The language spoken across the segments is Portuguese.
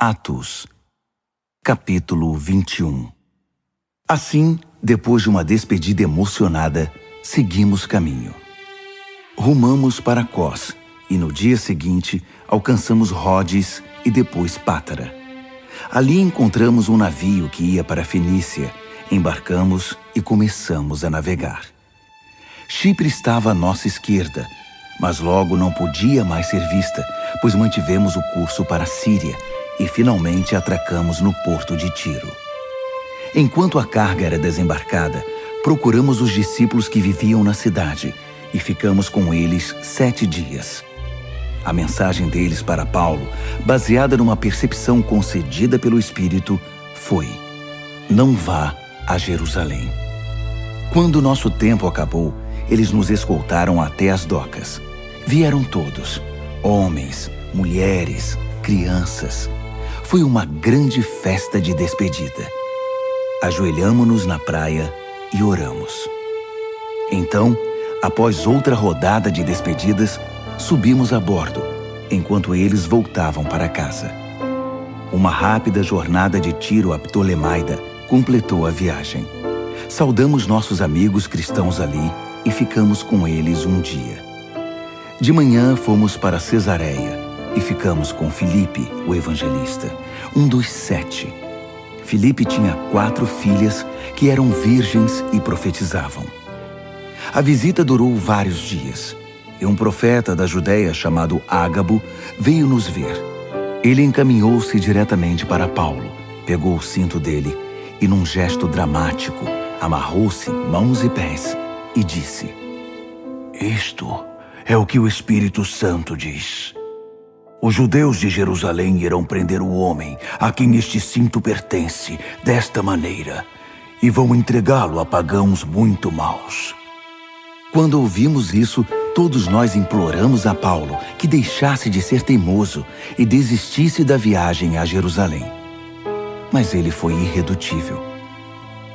Atos, capítulo 21. Assim, depois de uma despedida emocionada, seguimos caminho. Rumamos para Cós e no dia seguinte alcançamos Rhodes e depois Pátara. Ali encontramos um navio que ia para a Fenícia, embarcamos e começamos a navegar. Chipre estava à nossa esquerda, mas logo não podia mais ser vista, pois mantivemos o curso para a Síria e finalmente atracamos no porto de Tiro. Enquanto a carga era desembarcada, procuramos os discípulos que viviam na cidade e ficamos com eles 7 dias. A mensagem deles para Paulo, baseada numa percepção concedida pelo Espírito, foi: não vá a Jerusalém. Quando nosso tempo acabou, eles nos escoltaram até as docas. Vieram todos, homens, mulheres, crianças. Foi uma grande festa de despedida. Ajoelhamo-nos na praia e oramos. Então, após outra rodada de despedidas, subimos a bordo, enquanto eles voltavam para casa. Uma rápida jornada de Tiro a Ptolemaida completou a viagem. Saudamos nossos amigos cristãos ali e ficamos com eles um dia. De manhã fomos para Cesareia e ficamos com Filipe, o evangelista, um dos 7. Filipe tinha 4 filhas que eram virgens e profetizavam. A visita durou vários dias e um profeta da Judéia chamado Ágabo veio nos ver. Ele encaminhou-se diretamente para Paulo, pegou o cinto dele e, num gesto dramático, amarrou-se mãos e pés e disse: "Isto é o que o Espírito Santo diz. Os judeus de Jerusalém irão prender o homem a quem este cinto pertence desta maneira e vão entregá-lo a pagãos muito maus." Quando ouvimos isso, todos nós imploramos a Paulo que deixasse de ser teimoso e desistisse da viagem a Jerusalém. Mas ele foi irredutível.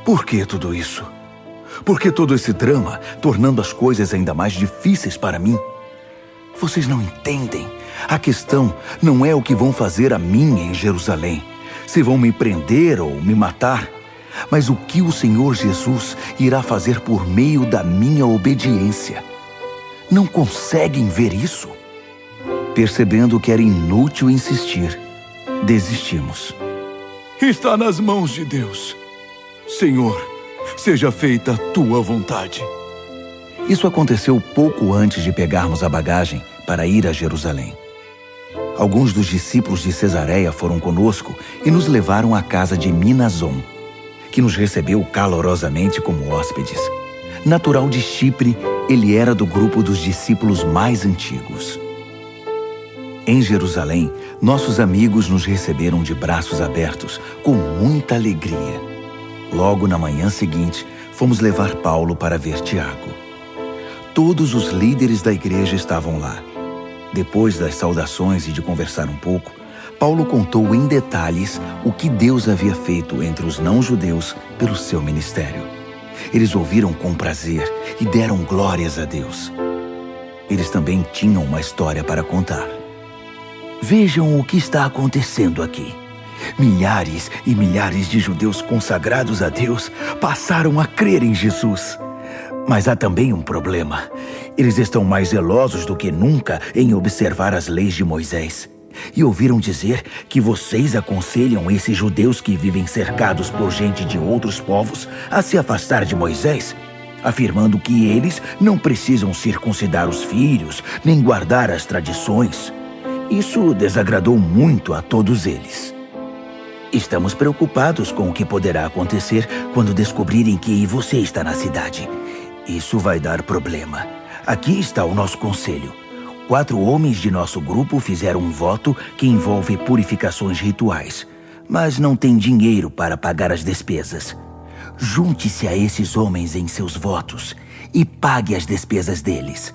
"Por que tudo isso? Por que todo esse drama, tornando as coisas ainda mais difíceis para mim? Vocês não entendem. A questão não é o que vão fazer a mim em Jerusalém, se vão me prender ou me matar, mas o que o Senhor Jesus irá fazer por meio da minha obediência. Não conseguem ver isso?" Percebendo que era inútil insistir, desistimos. "Está nas mãos de Deus. Senhor, seja feita a tua vontade." Isso aconteceu pouco antes de pegarmos a bagagem para ir a Jerusalém. Alguns dos discípulos de Cesareia foram conosco e nos levaram à casa de Minasom, que nos recebeu calorosamente como hóspedes. Natural de Chipre, ele era do grupo dos discípulos mais antigos. Em Jerusalém, nossos amigos nos receberam de braços abertos, com muita alegria. Logo na manhã seguinte, fomos levar Paulo para ver Tiago. Todos os líderes da igreja estavam lá. Depois das saudações e de conversar um pouco, Paulo contou em detalhes o que Deus havia feito entre os não-judeus pelo seu ministério. Eles ouviram com prazer e deram glórias a Deus. Eles também tinham uma história para contar. "Vejam o que está acontecendo aqui. Milhares e milhares de judeus consagrados a Deus passaram a crer em Jesus. Mas há também um problema. Eles estão mais zelosos do que nunca em observar as leis de Moisés. E ouviram dizer que vocês aconselham esses judeus que vivem cercados por gente de outros povos a se afastar de Moisés, afirmando que eles não precisam circuncidar os filhos nem guardar as tradições. Isso desagradou muito a todos eles. Estamos preocupados com o que poderá acontecer quando descobrirem que você está na cidade. Isso vai dar problema. Aqui está o nosso conselho. 4 homens de nosso grupo fizeram um voto que envolve purificações rituais, mas não tem dinheiro para pagar as despesas. Junte-se a esses homens em seus votos e pague as despesas deles.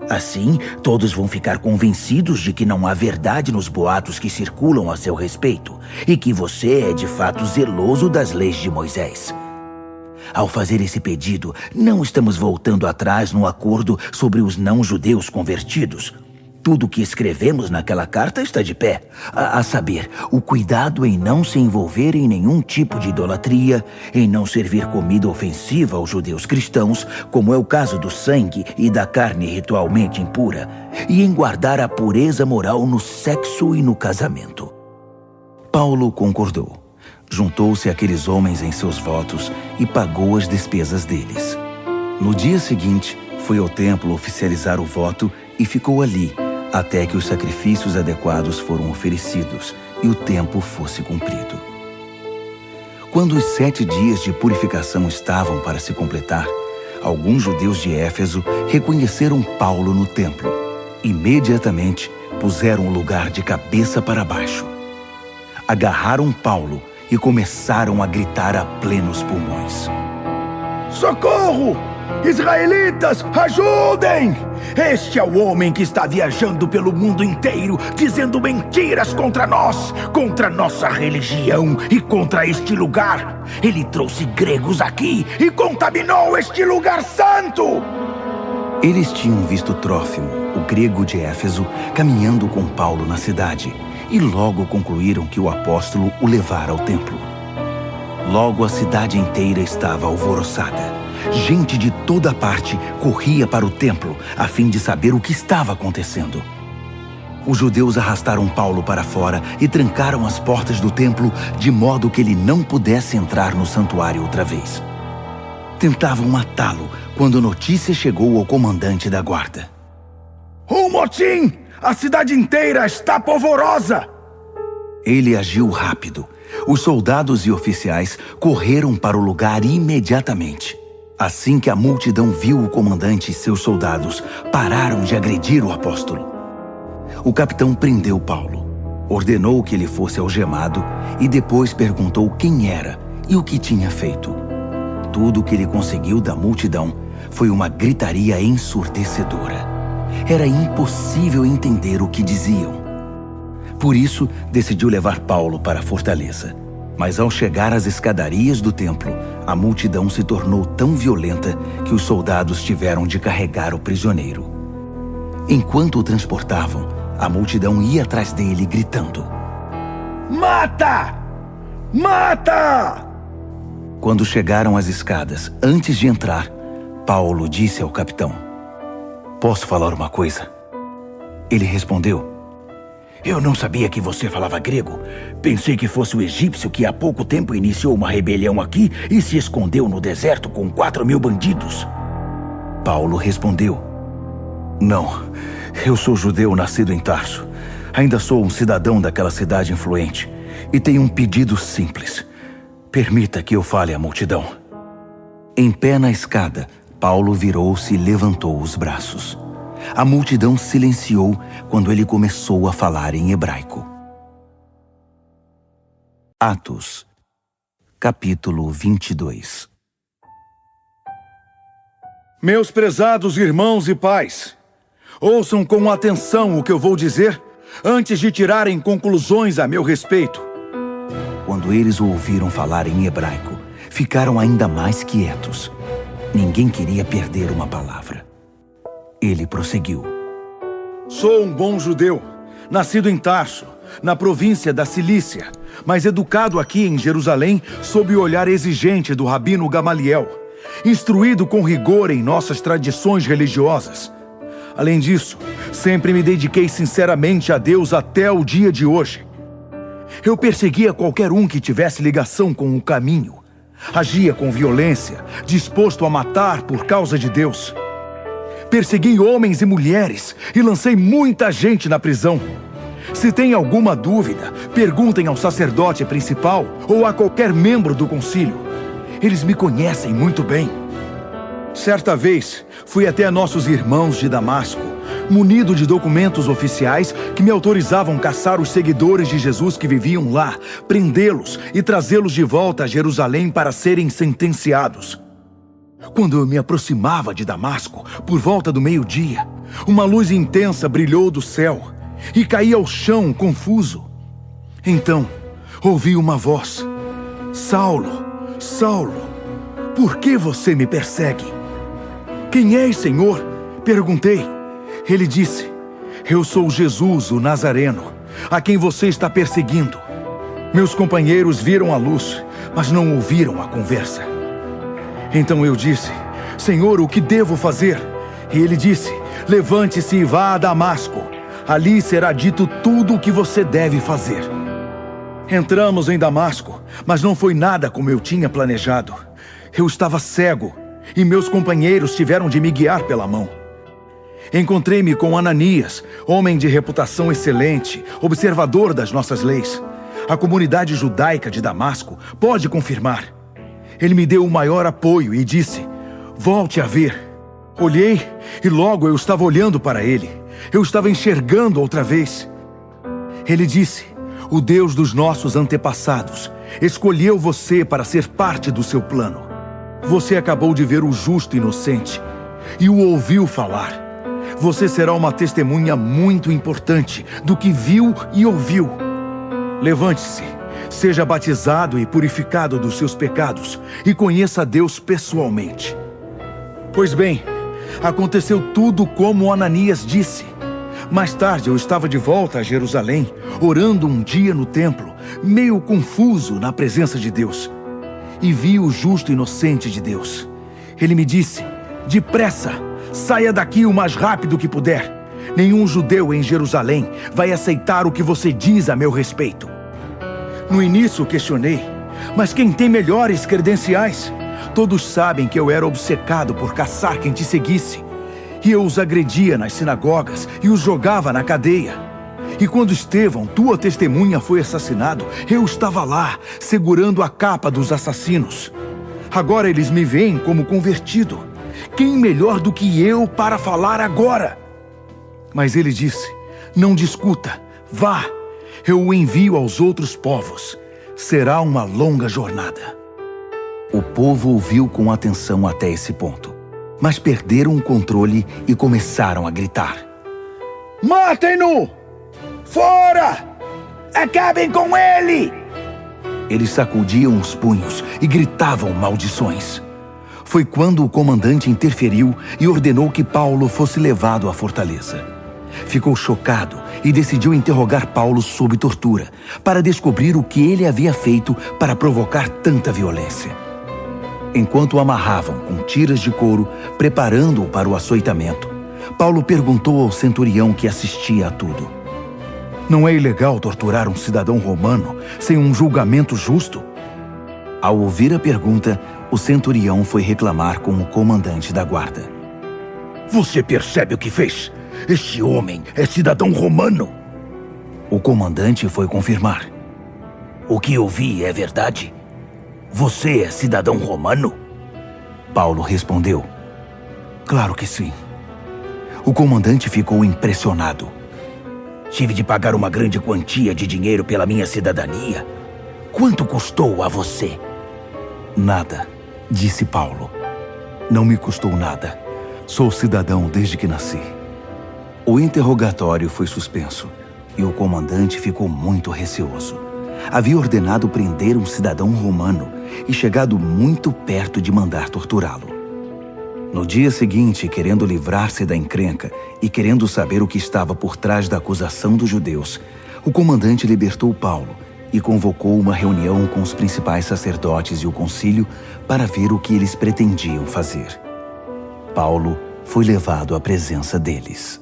Assim, todos vão ficar convencidos de que não há verdade nos boatos que circulam a seu respeito e que você é de fato zeloso das leis de Moisés. Ao fazer esse pedido, não estamos voltando atrás no acordo sobre os não-judeus convertidos. Tudo o que escrevemos naquela carta está de pé. A saber, o cuidado em não se envolver em nenhum tipo de idolatria, em não servir comida ofensiva aos judeus cristãos, como é o caso do sangue e da carne ritualmente impura, e em guardar a pureza moral no sexo e no casamento. Paulo concordou. Juntou-se àqueles homens em seus votos e pagou as despesas deles. No dia seguinte, foi ao templo oficializar o voto e ficou ali, até que os sacrifícios adequados foram oferecidos e o tempo fosse cumprido. Quando os 7 dias de purificação estavam para se completar, alguns judeus de Éfeso reconheceram Paulo no templo. Imediatamente, puseram o lugar de cabeça para baixo. Agarraram Paulo e começaram a gritar a plenos pulmões: Socorro! Israelitas, ajudem! Este é o homem que está viajando pelo mundo inteiro, dizendo mentiras contra nós, contra nossa religião e contra este lugar. Ele trouxe gregos aqui e contaminou este lugar santo! Eles tinham visto Trófimo, o grego de Éfeso, caminhando com Paulo na cidade, e logo concluíram que o apóstolo o levara ao templo. Logo a cidade inteira estava alvoroçada. Gente de toda parte corria para o templo a fim de saber o que estava acontecendo. Os judeus arrastaram Paulo para fora e trancaram as portas do templo de modo que ele não pudesse entrar no santuário outra vez. Tentavam matá-lo quando notícia chegou ao comandante da guarda. Um motim! A cidade inteira está polvorosa! Ele agiu rápido. Os soldados e oficiais correram para o lugar imediatamente. Assim que a multidão viu o comandante e seus soldados, pararam de agredir o apóstolo. O capitão prendeu Paulo, ordenou que ele fosse algemado e depois perguntou quem era e o que tinha feito. Tudo o que ele conseguiu da multidão foi uma gritaria ensurdecedora. Era impossível entender o que diziam. Por isso, decidiu levar Paulo para a fortaleza. Mas ao chegar às escadarias do templo, a multidão se tornou tão violenta que os soldados tiveram de carregar o prisioneiro. Enquanto o transportavam, a multidão ia atrás dele gritando: Mata! Mata! Quando chegaram às escadas, antes de entrar, Paulo disse ao capitão: Posso falar uma coisa? Ele respondeu: Eu não sabia que você falava grego. Pensei que fosse o egípcio que há pouco tempo iniciou uma rebelião aqui e se escondeu no deserto com 4.000 bandidos. Paulo respondeu: Não, eu sou judeu nascido em Tarso. Ainda sou um cidadão daquela cidade influente e tenho um pedido simples. Permita que eu fale à multidão. Em pé na escada, Paulo virou-se e levantou os braços. A multidão silenciou quando ele começou a falar em hebraico. Atos, capítulo 22. Meus prezados irmãos e pais, ouçam com atenção o que eu vou dizer antes de tirarem conclusões a meu respeito. Quando eles o ouviram falar em hebraico, ficaram ainda mais quietos. Ninguém queria perder uma palavra. Ele prosseguiu: Sou um bom judeu, nascido em Tarso, na província da Cilícia, mas educado aqui em Jerusalém sob o olhar exigente do rabino Gamaliel, instruído com rigor em nossas tradições religiosas. Além disso, sempre me dediquei sinceramente a Deus até o dia de hoje. Eu perseguia qualquer um que tivesse ligação com o caminho. Agia com violência, disposto a matar por causa de Deus. Persegui homens e mulheres e lancei muita gente na prisão. Se tem alguma dúvida, perguntem ao sacerdote principal ou a qualquer membro do concílio. Eles me conhecem muito bem. Certa vez, fui até nossos irmãos de Damasco, munido de documentos oficiais que me autorizavam caçar os seguidores de Jesus que viviam lá, prendê-los e trazê-los de volta a Jerusalém para serem sentenciados. Quando eu me aproximava de Damasco, por volta do meio-dia, uma luz intensa brilhou do céu e caí ao chão confuso. Então, ouvi uma voz: Saulo, Saulo, por que você me persegue? Quem és, Senhor? Perguntei. Ele disse: Eu sou Jesus, o Nazareno, a quem você está perseguindo. Meus companheiros viram a luz, mas não ouviram a conversa. Então eu disse: Senhor, o que devo fazer? E ele disse: levante-se e vá a Damasco. Ali será dito tudo o que você deve fazer. Entramos em Damasco, mas não foi nada como eu tinha planejado. Eu estava cego e meus companheiros tiveram de me guiar pela mão. Encontrei-me com Ananias, homem de reputação excelente, observador das nossas leis. A comunidade judaica de Damasco pode confirmar. Ele me deu o maior apoio e disse: volte a ver. Olhei e logo eu estava olhando para ele. Eu estava enxergando outra vez. Ele disse: o Deus dos nossos antepassados escolheu você para ser parte do seu plano. Você acabou de ver o justo inocente e o ouviu falar. Você será uma testemunha muito importante do que viu e ouviu. Levante-se, seja batizado e purificado dos seus pecados e conheça a Deus pessoalmente. Pois bem, aconteceu tudo como Ananias disse. Mais tarde eu estava de volta a Jerusalém, orando um dia no templo, meio confuso na presença de Deus. E vi o justo inocente de Deus. Ele me disse: depressa, saia daqui o mais rápido que puder. Nenhum judeu em Jerusalém vai aceitar o que você diz a meu respeito. No início questionei: mas quem tem melhores credenciais? Todos sabem que eu era obcecado por caçar quem te seguisse. E eu os agredia nas sinagogas e os jogava na cadeia. E quando Estevão, tua testemunha, foi assassinado, eu estava lá, segurando a capa dos assassinos. Agora eles me veem como convertido. Quem melhor do que eu para falar agora? Mas ele disse: não discuta, vá. Eu o envio aos outros povos. Será uma longa jornada. O povo ouviu com atenção até esse ponto, mas perderam o controle e começaram a gritar: matem-no! Fora! Acabem com ele! Eles sacudiam os punhos e gritavam maldições. Foi quando o comandante interferiu e ordenou que Paulo fosse levado à fortaleza. Ficou chocado e decidiu interrogar Paulo sob tortura, para descobrir o que ele havia feito para provocar tanta violência. Enquanto o amarravam com tiras de couro, preparando-o para o açoitamento, Paulo perguntou ao centurião que assistia a tudo: não é ilegal torturar um cidadão romano sem um julgamento justo? Ao ouvir a pergunta, o centurião foi reclamar com o comandante da guarda. Você percebe o que fez? Este homem é cidadão romano. O comandante foi confirmar. O que eu vi é verdade? Você é cidadão romano? Paulo respondeu: claro que sim. O comandante ficou impressionado. Tive de pagar uma grande quantia de dinheiro pela minha cidadania. Quanto custou a você? Nada, disse Paulo. Não me custou nada. Sou cidadão desde que nasci. O interrogatório foi suspenso e o comandante ficou muito receoso. Havia ordenado prender um cidadão romano e chegado muito perto de mandar torturá-lo. No dia seguinte, querendo livrar-se da encrenca e querendo saber o que estava por trás da acusação dos judeus, o comandante libertou Paulo e convocou uma reunião com os principais sacerdotes e o concílio para ver o que eles pretendiam fazer. Paulo foi levado à presença deles.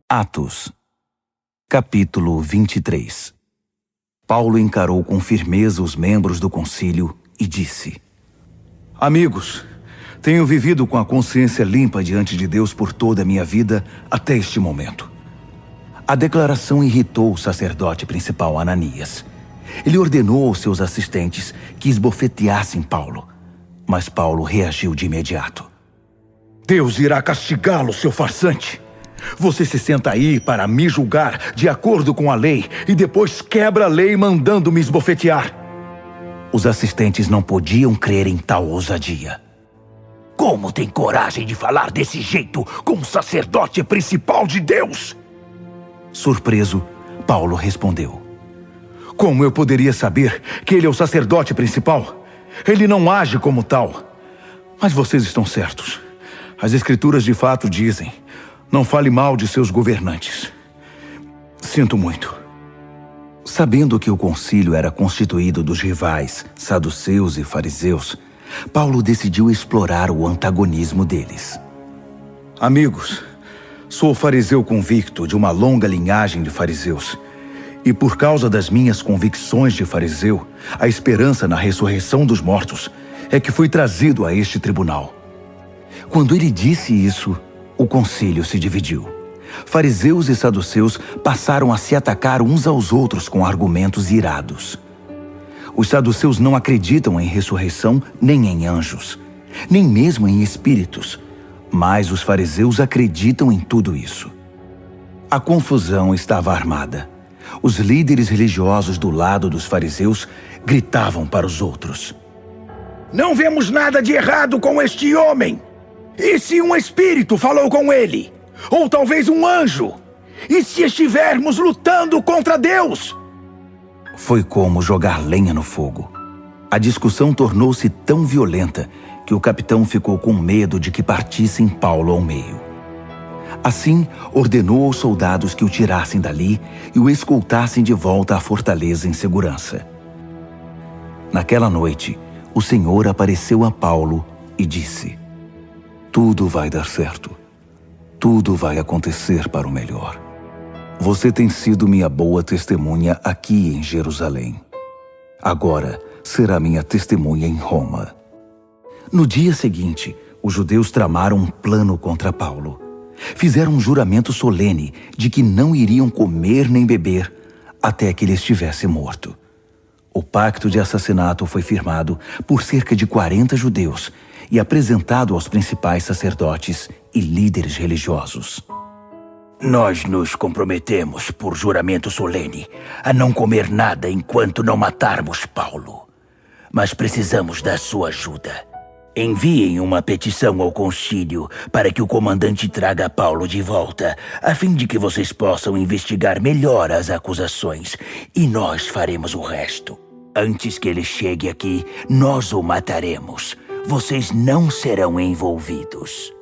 Atos, capítulo 23. Paulo encarou com firmeza os membros do concílio e disse: amigos, tenho vivido com a consciência limpa diante de Deus por toda a minha vida até este momento. A declaração irritou o sacerdote principal Ananias. Ele ordenou aos seus assistentes que esbofeteassem Paulo, mas Paulo reagiu de imediato. Deus irá castigá-lo, seu farsante. Você se senta aí para me julgar de acordo com a lei e depois quebra a lei mandando me esbofetear. Os assistentes não podiam crer em tal ousadia. Como tem coragem de falar desse jeito com o sacerdote principal de Deus? Surpreso, Paulo respondeu: como eu poderia saber que ele é o sacerdote principal? Ele não age como tal. Mas vocês estão certos. As Escrituras de fato dizem: não fale mal de seus governantes. Sinto muito. Sabendo que o concílio era constituído dos rivais, saduceus e fariseus, Paulo decidiu explorar o antagonismo deles. Amigos, sou fariseu convicto de uma longa linhagem de fariseus. E por causa das minhas convicções de fariseu, a esperança na ressurreição dos mortos é que fui trazido a este tribunal. Quando ele disse isso, o concílio se dividiu. Fariseus e saduceus passaram a se atacar uns aos outros com argumentos irados. Os saduceus não acreditam em ressurreição nem em anjos, nem mesmo em espíritos, mas os fariseus acreditam em tudo isso. A confusão estava armada. Os líderes religiosos do lado dos fariseus gritavam para os outros: não vemos nada de errado com este homem! E se um espírito falou com ele? Ou talvez um anjo? E se estivermos lutando contra Deus? Foi como jogar lenha no fogo. A discussão tornou-se tão violenta que o capitão ficou com medo de que partissem Paulo ao meio. Assim, ordenou aos soldados que o tirassem dali e o escoltassem de volta à fortaleza em segurança. Naquela noite, o Senhor apareceu a Paulo e disse: tudo vai dar certo. Tudo vai acontecer para o melhor. Você tem sido minha boa testemunha aqui em Jerusalém. Agora será minha testemunha em Roma. No dia seguinte, os judeus tramaram um plano contra Paulo. Fizeram um juramento solene de que não iriam comer nem beber até que ele estivesse morto. O pacto de assassinato foi firmado por cerca de 40 judeus e apresentado aos principais sacerdotes e líderes religiosos. Nós nos comprometemos, por juramento solene, a não comer nada enquanto não matarmos Paulo. Mas precisamos da sua ajuda. Enviem uma petição ao concílio para que o comandante traga Paulo de volta, a fim de que vocês possam investigar melhor as acusações, e nós faremos o resto. Antes que ele chegue aqui, nós o mataremos. Vocês não serão envolvidos.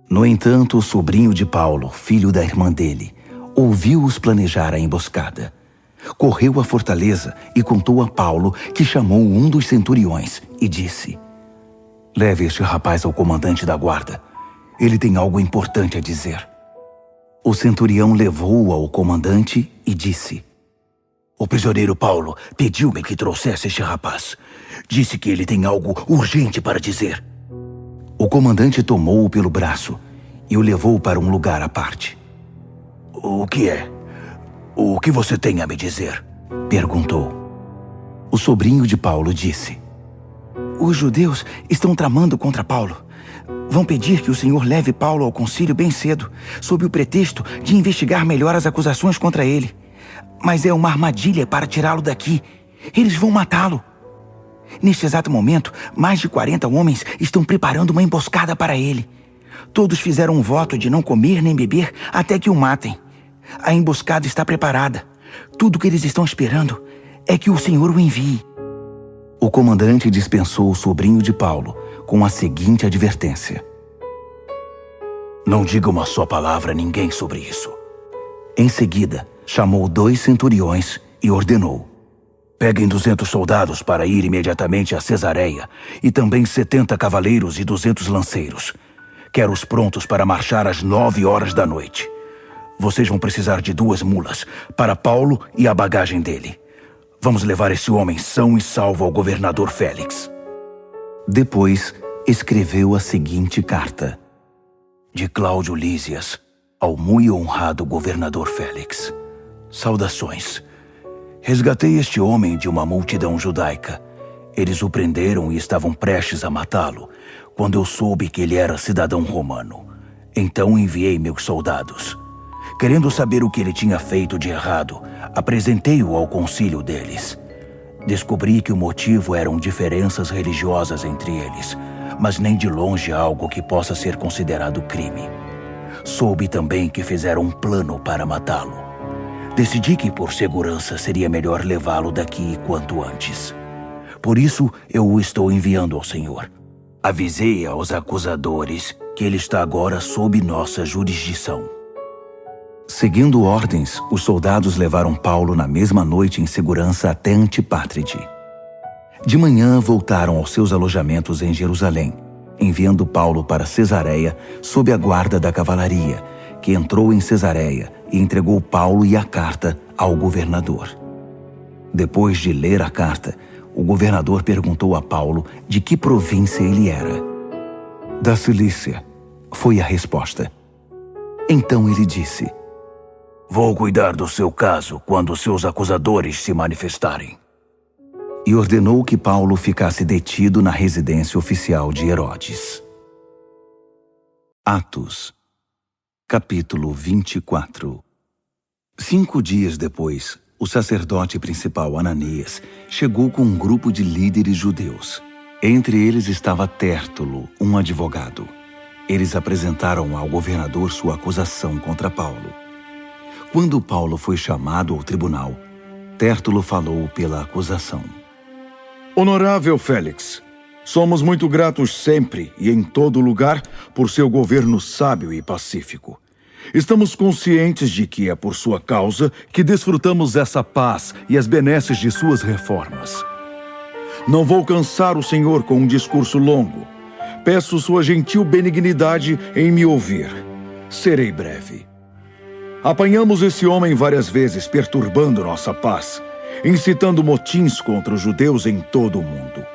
No entanto, o sobrinho de Paulo, filho da irmã dele, ouviu-os planejar a emboscada. Correu à fortaleza e contou a Paulo, que chamou um dos centuriões e disse: leve este rapaz ao comandante da guarda. Ele tem algo importante a dizer. O centurião levou-o ao comandante e disse: o prisioneiro Paulo pediu-me que trouxesse este rapaz. Disse que ele tem algo urgente para dizer. O comandante tomou-o pelo braço e o levou para um lugar à parte. O que é? O que você tem a me dizer? Perguntou. O sobrinho de Paulo disse: os judeus estão tramando contra Paulo. Vão pedir que o Senhor leve Paulo ao concílio bem cedo, sob o pretexto de investigar melhor as acusações contra ele. Mas é uma armadilha para tirá-lo daqui. Eles vão matá-lo. Neste exato momento, mais de 40 homens estão preparando uma emboscada para ele. Todos fizeram um voto de não comer nem beber até que o matem. A emboscada está preparada. Tudo o que eles estão esperando é que o Senhor o envie. O comandante dispensou o sobrinho de Paulo com a seguinte advertência: não diga uma só palavra a ninguém sobre isso. Em seguida, chamou 2 centuriões e ordenou: peguem 200 soldados para ir imediatamente a Cesareia e também 70 cavaleiros e 200 lanceiros. Quero-os prontos para marchar às 9 horas da noite. Vocês vão precisar de 2 mulas para Paulo e a bagagem dele. Vamos levar esse homem são e salvo ao governador Félix. Depois, escreveu a seguinte carta: de Cláudio Lísias, ao muito honrado governador Félix. Saudações. Resgatei este homem de uma multidão judaica. Eles o prenderam e estavam prestes a matá-lo, quando eu soube que ele era cidadão romano. Então enviei meus soldados. Querendo saber o que ele tinha feito de errado, apresentei-o ao concílio deles. Descobri que o motivo eram diferenças religiosas entre eles, mas nem de longe algo que possa ser considerado crime. Soube também que fizeram um plano para matá-lo. Decidi que, por segurança, seria melhor levá-lo daqui quanto antes. Por isso, eu o estou enviando ao Senhor. Avisei aos acusadores que ele está agora sob nossa jurisdição. Seguindo ordens, os soldados levaram Paulo na mesma noite em segurança até Antipátride. De manhã voltaram aos seus alojamentos em Jerusalém, enviando Paulo para Cesareia sob a guarda da cavalaria, que entrou em Cesareia e entregou Paulo e a carta ao governador. Depois de ler a carta, o governador perguntou a Paulo de que província ele era. Da Cilícia, foi a resposta. Então ele disse: Vou cuidar do seu caso quando seus acusadores se manifestarem. E ordenou que Paulo ficasse detido na residência oficial de Herodes. Atos, capítulo 24. 5 dias depois, o sacerdote principal Ananias chegou com um grupo de líderes judeus. Entre eles estava Tértulo, um advogado. Eles apresentaram ao governador sua acusação contra Paulo. Quando Paulo foi chamado ao tribunal, Tértulo falou pela acusação. Honorável Félix, somos muito gratos sempre e em todo lugar por seu governo sábio e pacífico. Estamos conscientes de que é por sua causa que desfrutamos essa paz e as benesses de suas reformas. Não vou cansar o Senhor com um discurso longo. Peço sua gentil benignidade em me ouvir. Serei breve. Apanhamos esse homem várias vezes perturbando nossa paz, incitando motins contra os judeus em todo o mundo.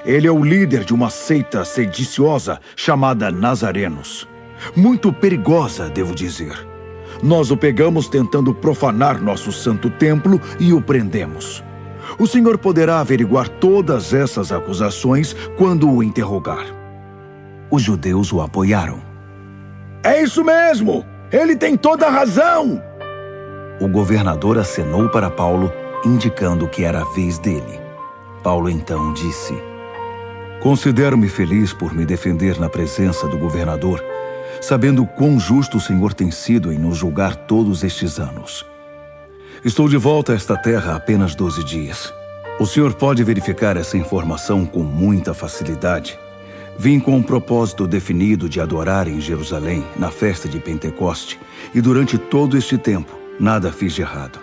Ele é o líder de uma seita sediciosa chamada Nazarenos. Muito perigosa, devo dizer. Nós o pegamos tentando profanar nosso santo templo e o prendemos. O senhor poderá averiguar todas essas acusações quando o interrogar. Os judeus o apoiaram. É isso mesmo! Ele tem toda a razão! O governador acenou para Paulo, indicando que era a vez dele. Paulo então disse: Considero-me feliz por me defender na presença do governador, sabendo quão justo o Senhor tem sido em nos julgar todos estes anos. Estou de volta a esta terra há apenas 12 dias. O senhor pode verificar essa informação com muita facilidade. Vim com um propósito definido de adorar em Jerusalém, na festa de Pentecoste, e durante todo este tempo, nada fiz de errado.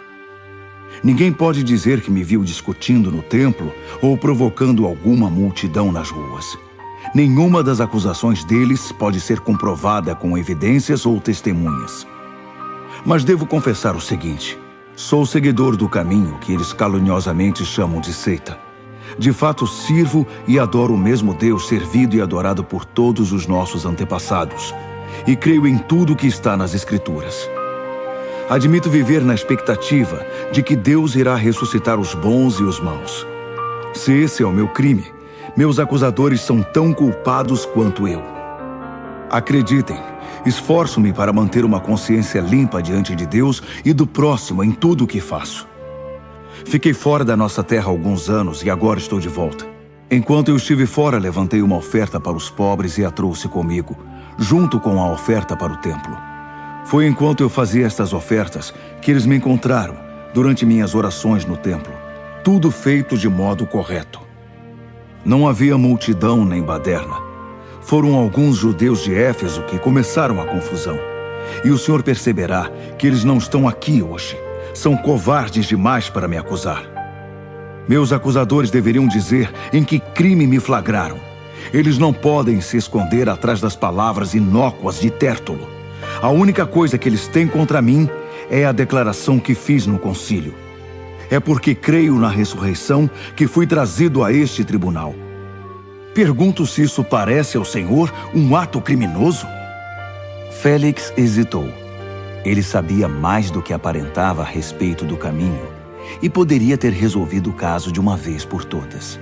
Ninguém pode dizer que me viu discutindo no templo ou provocando alguma multidão nas ruas. Nenhuma das acusações deles pode ser comprovada com evidências ou testemunhas. Mas devo confessar o seguinte: sou seguidor do caminho que eles caluniosamente chamam de seita. De fato, sirvo e adoro o mesmo Deus servido e adorado por todos os nossos antepassados, e creio em tudo que está nas Escrituras. Admito viver na expectativa de que Deus irá ressuscitar os bons e os maus. Se esse é o meu crime, meus acusadores são tão culpados quanto eu. Acreditem, esforço-me para manter uma consciência limpa diante de Deus e do próximo em tudo o que faço. Fiquei fora da nossa terra há alguns anos e agora estou de volta. Enquanto eu estive fora, levantei uma oferta para os pobres e a trouxe comigo, junto com a oferta para o templo. Foi enquanto eu fazia estas ofertas que eles me encontraram, durante minhas orações no templo. Tudo feito de modo correto. Não havia multidão nem baderna. Foram alguns judeus de Éfeso que começaram a confusão. E o senhor perceberá que eles não estão aqui hoje. São covardes demais para me acusar. Meus acusadores deveriam dizer em que crime me flagraram. Eles não podem se esconder atrás das palavras inócuas de Tértulo. A única coisa que eles têm contra mim é a declaração que fiz no concílio. É porque creio na ressurreição que fui trazido a este tribunal. Pergunto se isso parece ao Senhor um ato criminoso? Félix hesitou. Ele sabia mais do que aparentava a respeito do caminho e poderia ter resolvido o caso de uma vez por todas.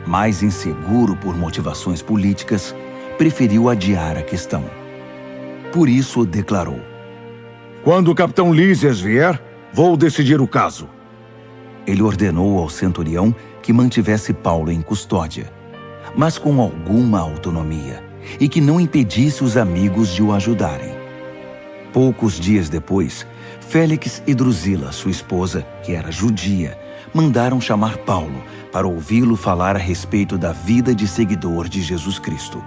Mas inseguro por motivações políticas, preferiu adiar a questão. Por isso declarou: Quando o capitão Lísias vier, vou decidir o caso. Ele ordenou ao centurião que mantivesse Paulo em custódia, mas com alguma autonomia, e que não impedisse os amigos de o ajudarem. Poucos dias depois, Félix e Drusila, sua esposa, que era judia, mandaram chamar Paulo para ouvi-lo falar a respeito da vida de seguidor de Jesus Cristo.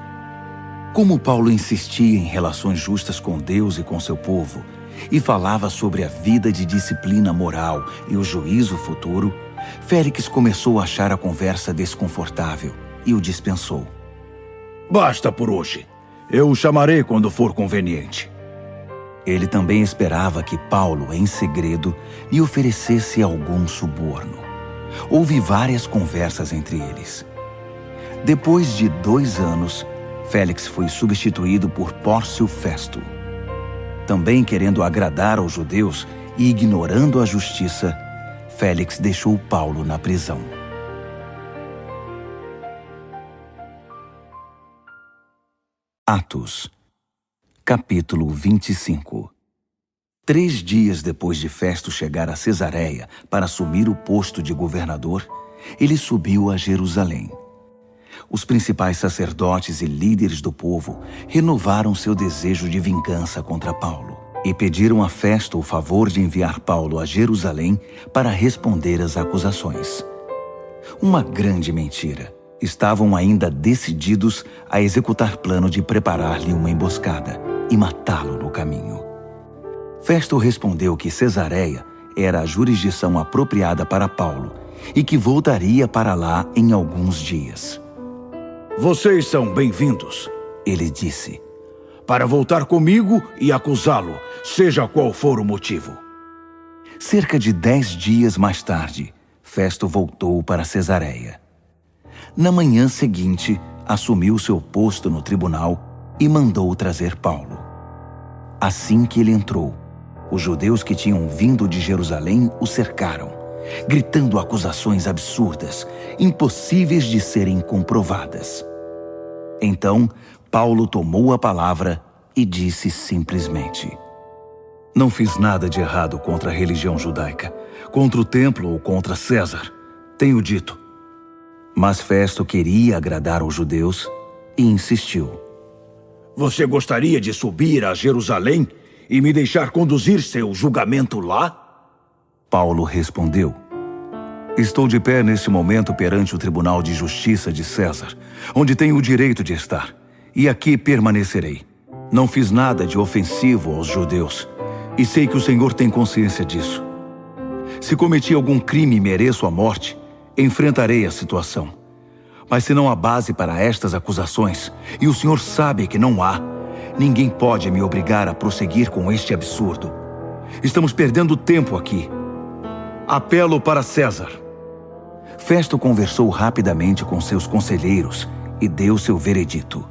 Como Paulo insistia em relações justas com Deus e com seu povo, e falava sobre a vida de disciplina moral e o juízo futuro, Félix começou a achar a conversa desconfortável e o dispensou. Basta por hoje. Eu o chamarei quando for conveniente. Ele também esperava que Paulo, em segredo, lhe oferecesse algum suborno. Houve várias conversas entre eles. Depois de 2 anos, Félix foi substituído por Pórcio Festo. Também querendo agradar aos judeus e ignorando a justiça, Félix deixou Paulo na prisão. Atos, capítulo 25. 3 dias depois de Festo chegar a Cesareia para assumir o posto de governador, ele subiu a Jerusalém. Os principais sacerdotes e líderes do povo renovaram seu desejo de vingança contra Paulo e pediram a Festo o favor de enviar Paulo a Jerusalém para responder às acusações. Uma grande mentira. Estavam ainda decididos a executar plano de preparar-lhe uma emboscada e matá-lo no caminho. Festo respondeu que Cesareia era a jurisdição apropriada para Paulo e que voltaria para lá em alguns dias. Vocês são bem-vindos, ele disse, para voltar comigo e acusá-lo, seja qual for o motivo. Cerca de 10 dias mais tarde, Festo voltou para Cesareia. Na manhã seguinte, assumiu seu posto no tribunal e mandou trazer Paulo. Assim que ele entrou, os judeus que tinham vindo de Jerusalém o cercaram, gritando acusações absurdas, impossíveis de serem comprovadas. Então, Paulo tomou a palavra e disse simplesmente: Não fiz nada de errado contra a religião judaica, contra o templo ou contra César. Tenho dito. Mas Festo queria agradar aos judeus e insistiu. Você gostaria de subir a Jerusalém e me deixar conduzir seu julgamento lá? Paulo respondeu: Estou de pé neste momento perante o Tribunal de Justiça de César, onde tenho o direito de estar, e aqui permanecerei. Não fiz nada de ofensivo aos judeus, e sei que o Senhor tem consciência disso. Se cometi algum crime e mereço a morte, enfrentarei a situação. Mas se não há base para estas acusações, e o Senhor sabe que não há, ninguém pode me obrigar a prosseguir com este absurdo. Estamos perdendo tempo aqui. Apelo para César. Festo conversou rapidamente com seus conselheiros e deu seu veredito.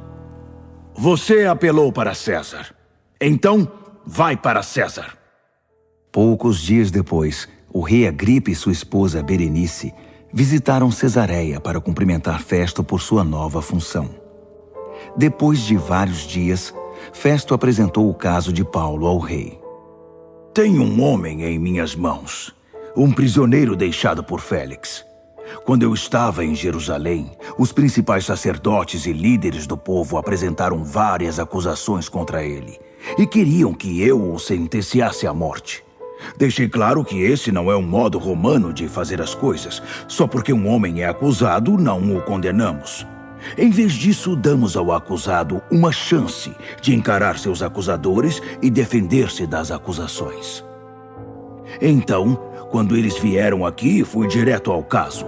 Você apelou para César. Então, vai para César. Poucos dias depois, o rei Agripa e sua esposa Berenice visitaram Cesareia para cumprimentar Festo por sua nova função. Depois de vários dias, Festo apresentou o caso de Paulo ao rei. Tenho um homem em minhas mãos, um prisioneiro deixado por Félix. Quando eu estava em Jerusalém, os principais sacerdotes e líderes do povo apresentaram várias acusações contra ele e queriam que eu o sentenciasse à morte. Deixei claro que esse não é um modo romano de fazer as coisas. Só porque um homem é acusado, não o condenamos. Em vez disso, damos ao acusado uma chance de encarar seus acusadores e defender-se das acusações. Então, quando eles vieram aqui, fui direto ao caso.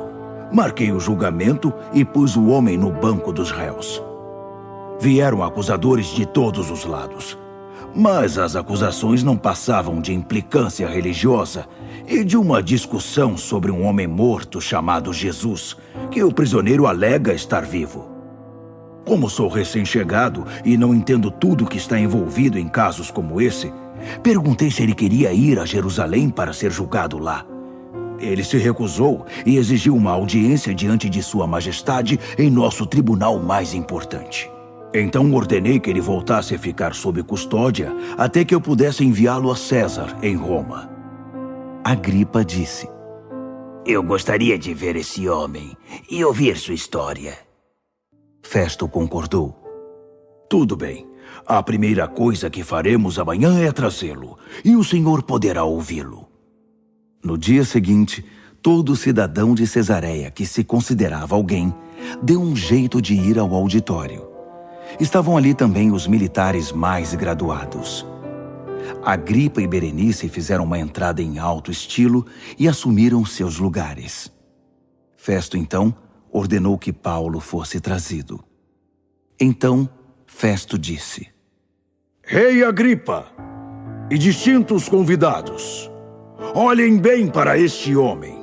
Marquei o julgamento e pus o homem no banco dos réus. Vieram acusadores de todos os lados. Mas as acusações não passavam de implicância religiosa e de uma discussão sobre um homem morto chamado Jesus, que o prisioneiro alega estar vivo. Como sou recém-chegado e não entendo tudo que está envolvido em casos como esse, perguntei se ele queria ir a Jerusalém para ser julgado lá. Ele se recusou e exigiu uma audiência diante de Sua Majestade em nosso tribunal mais importante. Então ordenei que ele voltasse a ficar sob custódia até que eu pudesse enviá-lo a César, em Roma. Agripa disse: Eu gostaria de ver esse homem e ouvir sua história. Festo concordou. Tudo bem. A primeira coisa que faremos amanhã é trazê-lo, e o senhor poderá ouvi-lo. No dia seguinte, Todo cidadão de Cesareia que se considerava alguém deu um jeito de ir ao auditório. Estavam ali também os militares mais graduados. Agripa e Berenice fizeram uma entrada em alto estilo e assumiram seus lugares. Festo, então, ordenou que Paulo fosse trazido. Então, Festo disse: Rei Agripa e distintos convidados, olhem bem para este homem.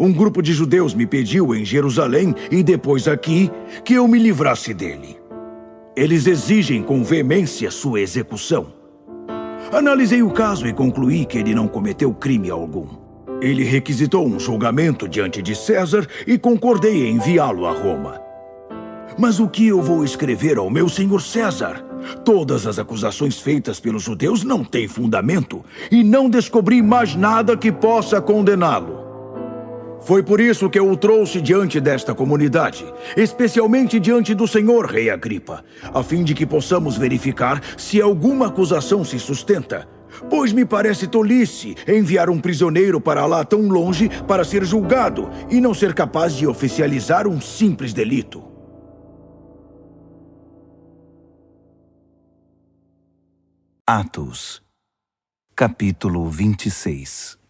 Um grupo de judeus me pediu em Jerusalém e depois aqui que eu me livrasse dele. Eles exigem com veemência sua execução. Analisei o caso e concluí que ele não cometeu crime algum. Ele requisitou um julgamento diante de César e concordei em enviá-lo a Roma. Mas o que eu vou escrever ao meu senhor César? Todas as acusações feitas pelos judeus não têm fundamento e não descobri mais nada que possa condená-lo. Foi por isso que eu o trouxe diante desta comunidade, especialmente diante do senhor rei Agripa, a fim de que possamos verificar se alguma acusação se sustenta, pois me parece tolice enviar um prisioneiro para lá tão longe para ser julgado e não ser capaz de oficializar um simples delito. Atos, capítulo 26.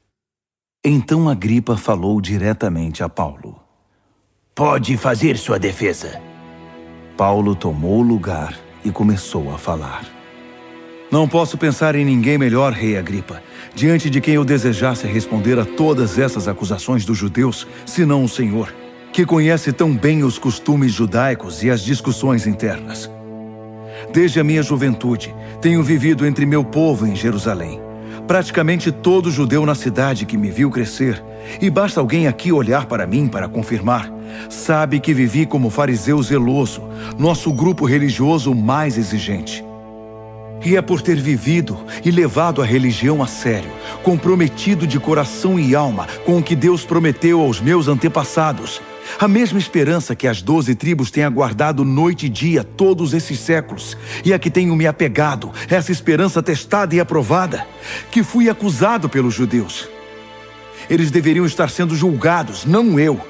Então Agripa falou diretamente a Paulo. Pode fazer sua defesa. Paulo tomou o lugar e começou a falar. Não posso pensar em ninguém melhor, rei Agripa, diante de quem eu desejasse responder a todas essas acusações dos judeus, senão o Senhor, que conhece tão bem os costumes judaicos e as discussões internas. Desde a minha juventude, tenho vivido entre meu povo em Jerusalém. Praticamente todo judeu na cidade que me viu crescer, e basta alguém aqui olhar para mim para confirmar, sabe que vivi como fariseu zeloso, nosso grupo religioso mais exigente. E é por ter vivido e levado a religião a sério, comprometido de coração e alma com o que Deus prometeu aos meus antepassados, a mesma esperança que as 12 tribos têm aguardado noite e dia todos esses séculos, e a que tenho me apegado, essa esperança testada e aprovada, que fui acusado pelos judeus. Eles deveriam estar sendo julgados, não eu.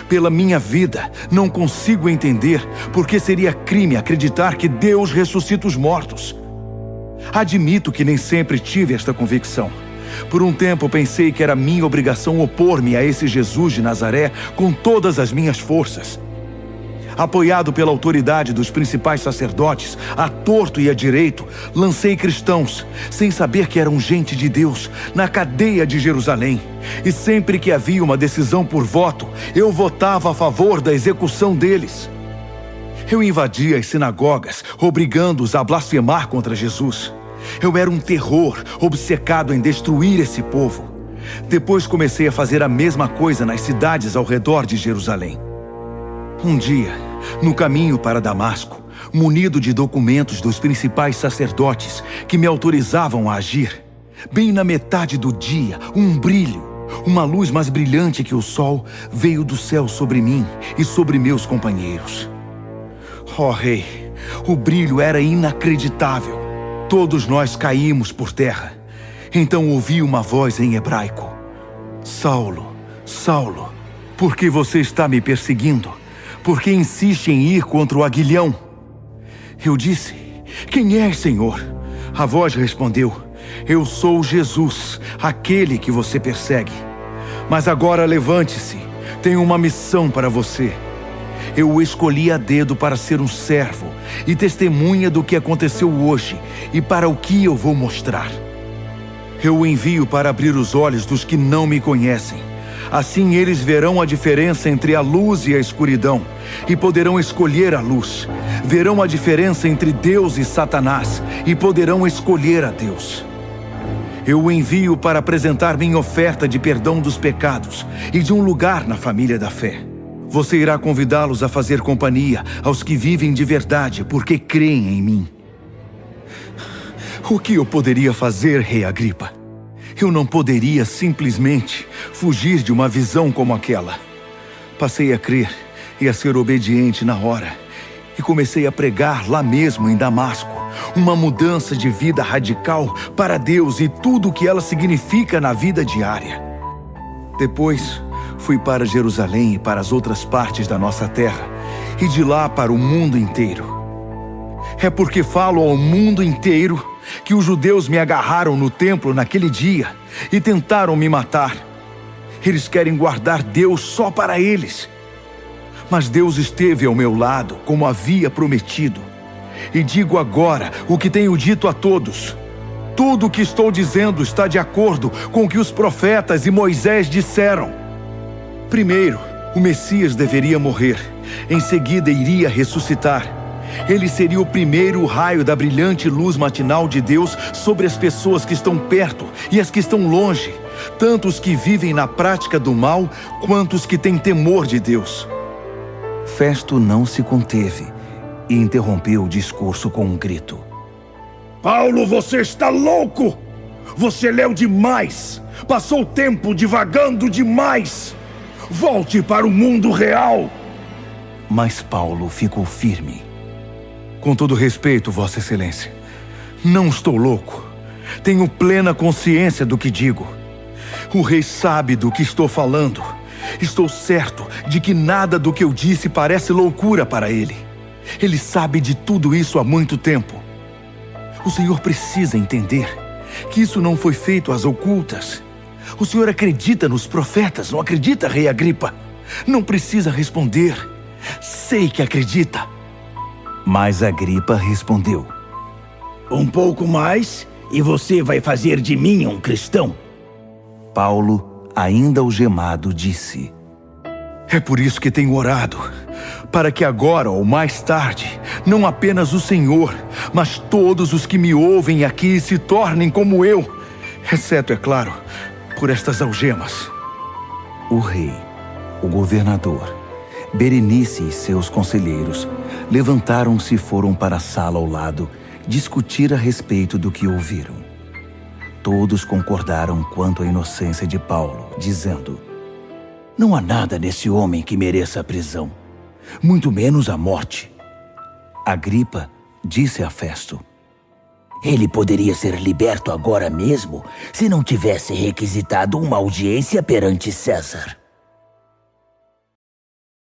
Pela minha vida, não consigo entender porque seria crime acreditar que Deus ressuscita os mortos. Admito que nem sempre tive esta convicção. Por um tempo pensei que era minha obrigação opor-me a esse Jesus de Nazaré com todas as minhas forças. Apoiado pela autoridade dos principais sacerdotes, a torto e a direito, lancei cristãos, sem saber que eram gente de Deus, na cadeia de Jerusalém. E sempre que havia uma decisão por voto, eu votava a favor da execução deles. Eu invadia as sinagogas, obrigando-os a blasfemar contra Jesus. Eu era um terror, obcecado em destruir esse povo. Depois comecei a fazer a mesma coisa nas cidades ao redor de Jerusalém. Um dia, no caminho para Damasco, munido de documentos dos principais sacerdotes que me autorizavam a agir, bem na metade do dia, um brilho, uma luz mais brilhante que o sol, veio do céu sobre mim e sobre meus companheiros. Oh, rei, o brilho era inacreditável. Todos nós caímos por terra. Então ouvi uma voz em hebraico. Saulo, Saulo, por que você está me perseguindo? Por que insiste em ir contra o aguilhão? Eu disse, quem és, Senhor? A voz respondeu, eu sou Jesus, aquele que você persegue. Mas agora levante-se, tenho uma missão para você. Eu o escolhi a dedo para ser um servo e testemunha do que aconteceu hoje e para o que eu vou mostrar. Eu o envio para abrir os olhos dos que não me conhecem. Assim eles verão a diferença entre a luz e a escuridão e poderão escolher a luz. Verão a diferença entre Deus e Satanás e poderão escolher a Deus. Eu o envio para apresentar minha oferta de perdão dos pecados e de um lugar na família da fé. Você irá convidá-los a fazer companhia aos que vivem de verdade porque creem em mim. O que eu poderia fazer, rei Agripa? Eu não poderia simplesmente fugir de uma visão como aquela. Passei a crer e a ser obediente na hora. E comecei a pregar lá mesmo em Damasco, uma mudança de vida radical para Deus e tudo o que ela significa na vida diária. Depois, fui para Jerusalém e para as outras partes da nossa terra, e de lá para o mundo inteiro. É porque falo ao mundo inteiro que os judeus me agarraram no templo naquele dia e tentaram me matar. Eles querem guardar Deus só para eles. Mas Deus esteve ao meu lado, como havia prometido. E digo agora o que tenho dito a todos. Tudo o que estou dizendo está de acordo com o que os profetas e Moisés disseram. Primeiro, o Messias deveria morrer. Em seguida, iria ressuscitar. Ele seria o primeiro raio da brilhante luz matinal de Deus sobre as pessoas que estão perto e as que estão longe, tanto os que vivem na prática do mal, quanto os que têm temor de Deus. Festo não se conteve e interrompeu o discurso com um grito. Paulo, você está louco! Você leu demais! Passou o tempo divagando demais! Volte para o mundo real! Mas Paulo ficou firme. Com todo respeito, Vossa Excelência, não estou louco. Tenho plena consciência do que digo. O rei sabe do que estou falando. Estou certo de que nada do que eu disse parece loucura para ele. Ele sabe de tudo isso há muito tempo. O senhor precisa entender que isso não foi feito às ocultas. O senhor acredita nos profetas, não acredita, rei Agripa? Não precisa responder. Sei que acredita. Mas Agripa respondeu. Um pouco mais e você vai fazer de mim um cristão. Paulo, ainda algemado, disse. É por isso que tenho orado, para que agora ou mais tarde, não apenas o Senhor, mas todos os que me ouvem aqui se tornem como eu, exceto, é claro, por estas algemas. O rei, o governador, Berenice e seus conselheiros levantaram-se e foram para a sala ao lado discutir a respeito do que ouviram. Todos concordaram quanto à inocência de Paulo, dizendo: Não há nada nesse homem que mereça a prisão, muito menos a morte. Agripa disse a Festo: Ele poderia ser liberto agora mesmo se não tivesse requisitado uma audiência perante César.